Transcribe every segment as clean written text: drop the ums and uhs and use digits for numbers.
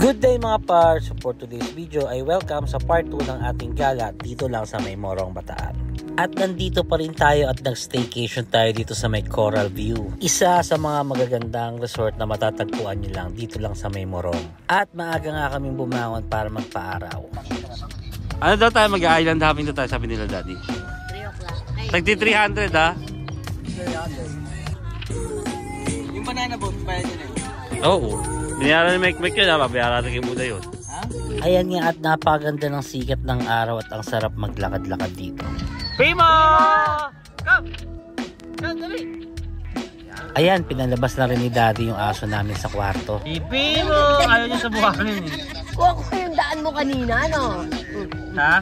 Good day mga par! So for today's video ay welcome sa part 2 ng ating gala dito lang sa may Morong Bataan. At nandito pa rin tayo at nag-staycation tayo dito sa may Coral View. Isa sa mga magagandang resort na matatagpuan nyo lang dito lang sa may Morong. At maaga nga kaming bumangon para magpaaraw. Ano daw tayo mag-island hopping daw tayo sabi nila daddy? 3 o'clock. Tagti 300 ha? 300. Yung banana boat, bayad yun eh. Oo. Binayaran ni Mike yun ha? Babayaran natin kay Buda yun. Ha? Ayan nga at napaganda ng sikat ng araw at ang sarap maglakad-lakad dito. Primo! Come! Come, dali! Ayan, pinalabas na rin ni daddy yung aso namin sa kwarto. Primo! Ayaw niya sa buhanin eh. Kuha ko yung daan mo kanina, no? Ha?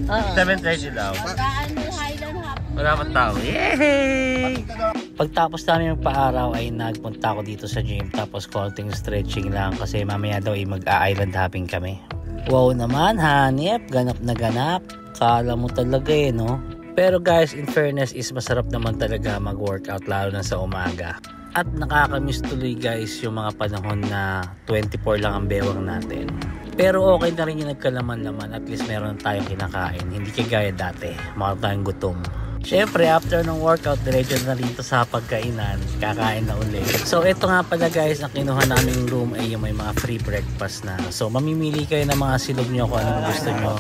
Oo. 7:30 daw. Pagkaan mo Highland Hop. Wala pang tao. Yay! Pagtapos namin magpa-araw ay nagpunta ako dito sa gym tapos konting stretching lang kasi mamaya daw ay mag-island hopping kami. Wow naman hanip, ganap na ganap. Kala mo talaga eh no? Pero guys, in fairness is masarap naman talaga mag-workout lalo na sa umaga. At nakakamiss tuloy guys yung mga panahon na 24 lang ang bewang natin. Pero okay na rin yung nagkalaman-laman, at least meron tayong kinakain. Hindi kagaya dati, mga tayong gutom. Syempre, after ng workout, diretso na rito sa pagkainan, kakain na ulit. So, ito nga pala guys, ang kinuha naming room ay yung may mga free breakfast na. So, mamimili kayo ng mga silog nyo kung anong gusto nyo.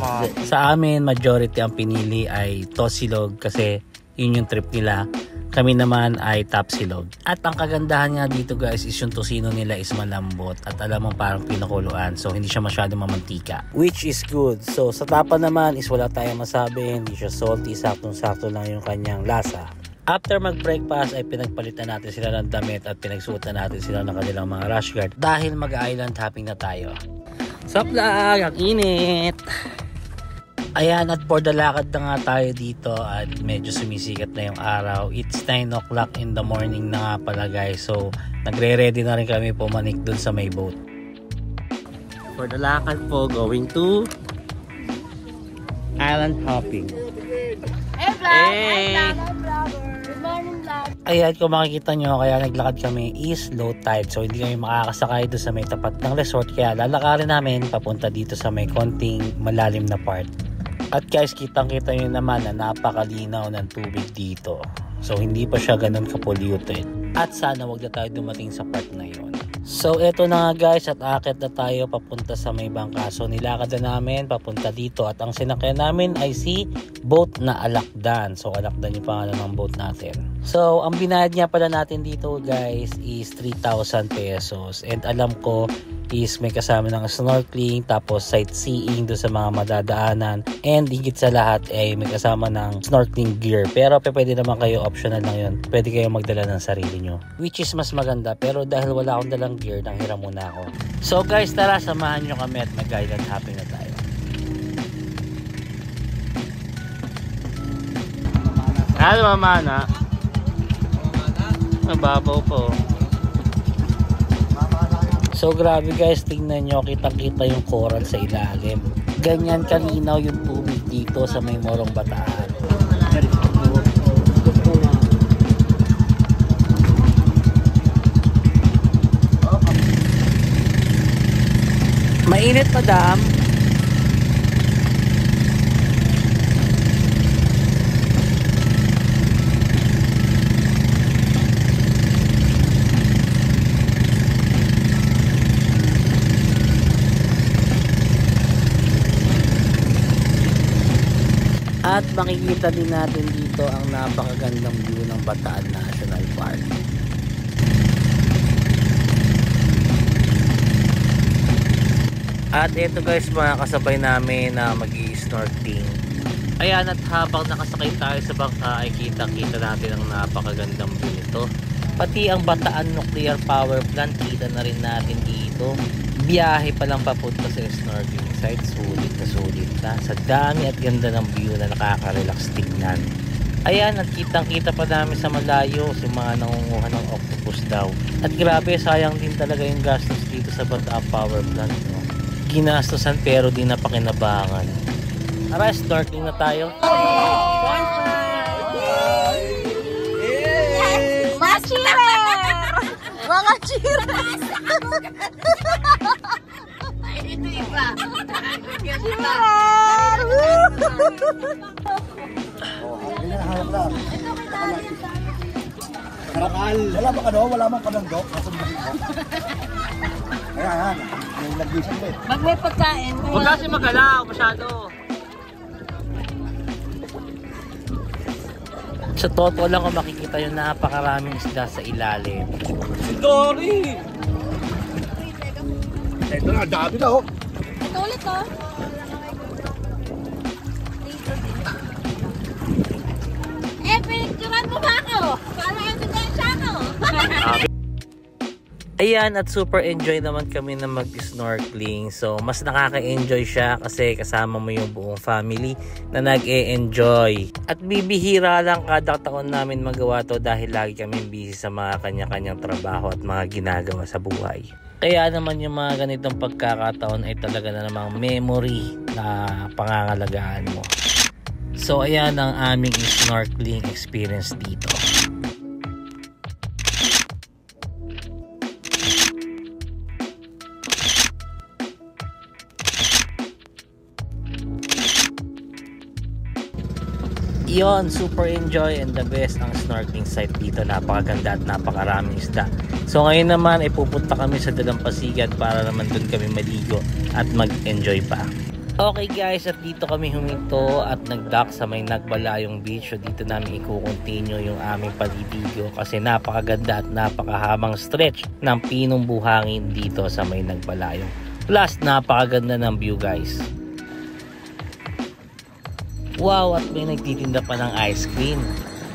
Sa amin, majority ang pinili ay tosilog kasi yun yung trip nila. Kami naman ay top silog. At ang kagandahan nga dito guys is yung tosino nila is malambot at alam mo parang pinakuluan, so hindi siya masyadong mamantika, which is good. So sa tapa naman is wala tayong masabi, hindi siya salty, saktong-sakto lang yung kanyang lasa. After mag-breakfast ay pinagpalitan natin sila ng damit at pinagsuotan natin sila ng kanilang mga rash guard dahil mag-island hopping na tayo. Sup lang, ang init! Ayan, at for the lakad na nga tayo dito at medyo sumisikat na yung araw. It's 9 o'clock in the morning na nga pala guys. So, nagre-ready na rin kami pumanik dun sa may boat. For the lakad po, going to island hopping. Hey vlog! Hey! Hi vlog! Good morning vlog! Ayan, kung makikita nyo, kaya naglakad kami is low tide. So, hindi kami makakasakay doon sa may tapat ng resort. Kaya lalakarin namin papunta dito sa may konting malalim na part. At guys, kitang-kita nyo naman na napakalinaw ng tubig dito. So, hindi pa siya ganun ka-polluted. At sana wag na tayo dumating sa part na yun. So, eto na nga guys, at akit na tayo papunta sa may bangka. So, nilakad na namin papunta dito. At ang sinakyan namin ay si boat na Alakdan. So, Alakdan yung pangalan ng boat natin. So, ang binayad niya pala natin dito guys is 3,000 pesos. And alam ko is may kasama ng snorkeling, tapos sightseeing do sa mga madadaanan, and higit sa lahat ay may kasama ng snorkeling gear. Pero pwede naman kayo, optional lang yun, pwede kayo magdala ng sarili nyo, which is mas maganda. Pero dahil wala akong dalang gear, nanghiram muna ako. So guys, tara, samahan nyo kami at mag-island hopping na tayo. Ano mamana? Mababaw po. So grabe guys, tingnan nyo, kitang-kita yung coral sa ilalim. Ganyan kalinaw yung tubig dito sa may Morong Bataan. Mainit madam. At makikita din natin dito ang napakagandang view ng Bataan National Park. At ito guys, mga kasabay namin na mag-i-snorkeling. Ayan, at habang nakasakay tayo sa bangka ay kita-kita natin ang napakagandang view nito. Pati ang Bataan Nuclear Power Plant, kita na rin natin dito. Biyahe pa lang papunta sa snorkeling site, sulit na sa dami at ganda ng view na nakaka-relax tignan. Ayan, at kitang-kita pa namin sa malayo yung mga nangunguha ng octopus daw. At grabe, sayang din talaga yung gastos dito sa Bataan Power Plant, no? Ginastosan pero di napakinabangan. Tara, snorkeling na tayo. Master! Mga cheer! Ito iba. Karakal. Wala ba ka no? Wala man ka ng dok? Ayan. Yung nag-vision mo eh. Pag may pagkain. Huwag kasi magalaw masyado. Sa totoo lang kung makikita yung napakaraming isda sa ilalim. Si Dory! Ito na, dami na oh. Ito ulit oh. Pinicturan mo ba ako? Para ebidensya ako. Ayan, at super enjoy naman kami na mag-snorkeling. So, mas nakaka-enjoy siya kasi kasama mo yung buong family na nag-e-enjoy. At bibihira lang kada taon namin magawa to dahil lagi kami busy sa mga kanya-kanyang trabaho at mga ginagawa sa buhay. Kaya naman yung mga ganitong pagkakataon ay talaga na namang memory na pangangalagaan mo. So, ayan ang aming snorkeling experience dito. Yon, super enjoy and the best ang snorkeling site dito. Napakaganda at napakaraming isda. So ngayon naman ay pupunta kami sa Dalampasigan para naman dun kami maligo at mag-enjoy pa. Okay guys, at dito kami huminto at nag-dock sa may Nagbalayong Beach. So dito namin i-continue yung aming paliligo kasi napakaganda at napakahabang stretch ng pinong buhangin dito sa may Nagbalayong. Plus napakaganda ng view guys. Wow, at may nagtitinda pa ng ice cream.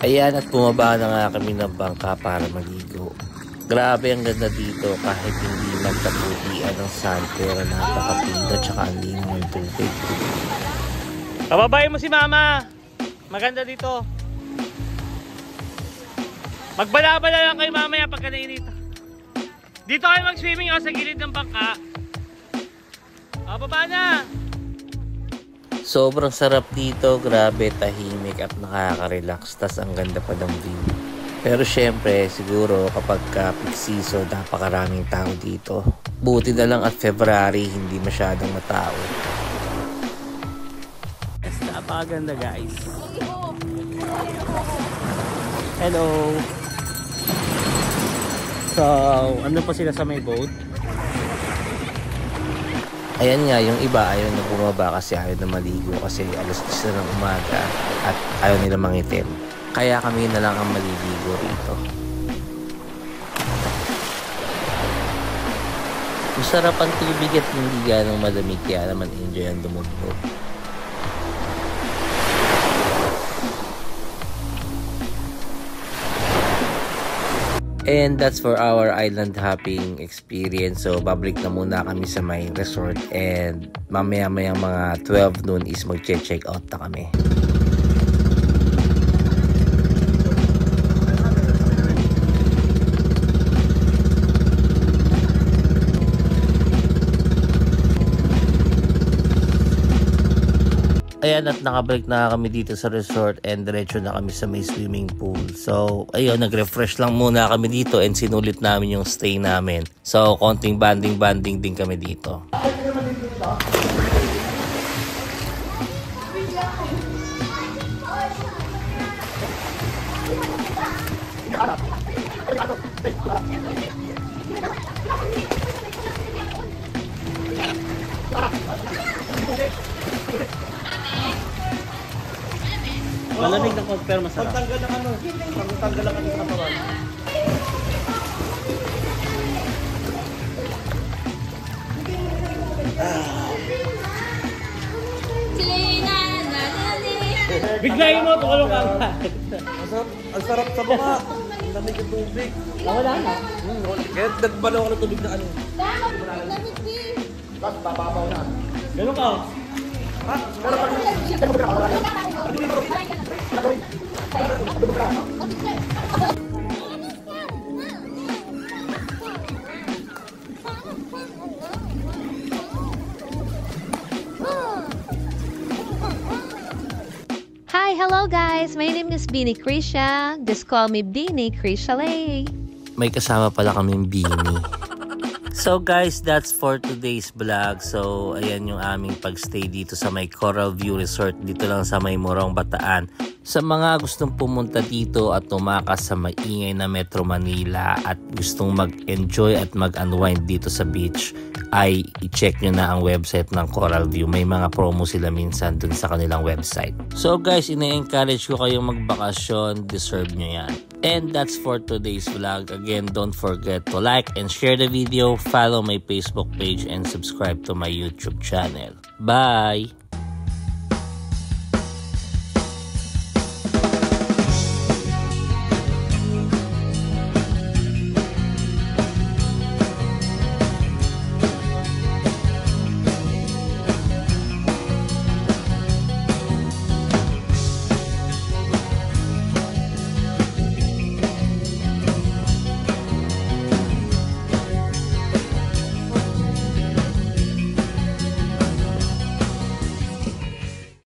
Ayan, at bumaba na nga kami ng bangka para maligo. Grabe ang ganda dito kahit hindi magkaputian ng sun, pero napakapinda tsaka ang lino ng tubig. Pababayin mo si mama! Maganda dito. Magbalabala lang kayo mamaya pagka nainit. Dito kayo mag-swimming sa gilid ng bangka. Baba na! Sobrang sarap dito, grabe, tahimik at nakaka-relax, tas ang ganda pa ng view. Pero syempre, siguro kapag peak season, napakaraming tao dito. Buti na lang at February, hindi masyadong matao. Yes, napakaganda guys. Hello! So, ano pa sila sa may boat? Ayan nga, yung iba ayaw na bumaba kasi ayaw na maligo kasi alas 10 na ng umaga at ayaw nila mangitim. Kaya kami na lang ang maliligo rito. Masarap ang tubig at hindi ganong malamig kaya naman enjoy ang dumugtog. And that's for our island hopping experience. So, babalik na muna kami sa may resort and mamaya-mayang mga 12 noon is mag-check out na kami. Ayan, at nakabalik na kami dito sa resort and diretso na kami sa may swimming pool. So, ayun, nag-refresh lang muna kami dito and sinulit namin yung stay namin. So, konting banding din kami dito. Malamig ng cold pero masarap. Pagtanggal ng ano, pagtanggal ng ano sa katawan. Biglayin mo, tukulong ka. Ang sarap sa mukha. Ang lamig ng tubig. Wala na. Kaya nagbalaw ako ng tubig na ano. Tapos bababaw na. Ganun ka. Hi, hello guys. My name is Beanie Krisha. Just call me Beanie Krisha Lay. may kasama pala kaming beanie. So guys, that's for today's vlog. So ayan yung aming pagstay dito sa may Coral View Resort dito lang sa may Morong, Bataan. Sa mga gustong pumunta dito at tumakas sa maingay na Metro Manila at gustong mag-enjoy at mag-unwind dito sa beach, ay i-check nyo na ang website ng Coral View. May mga promo sila minsan dun sa kanilang website. So guys, ina-encourage ko kayong magbakasyon. Deserve nyo yan. And that's for today's vlog. Again, don't forget to like and share the video, follow my Facebook page, and subscribe to my YouTube channel. Bye!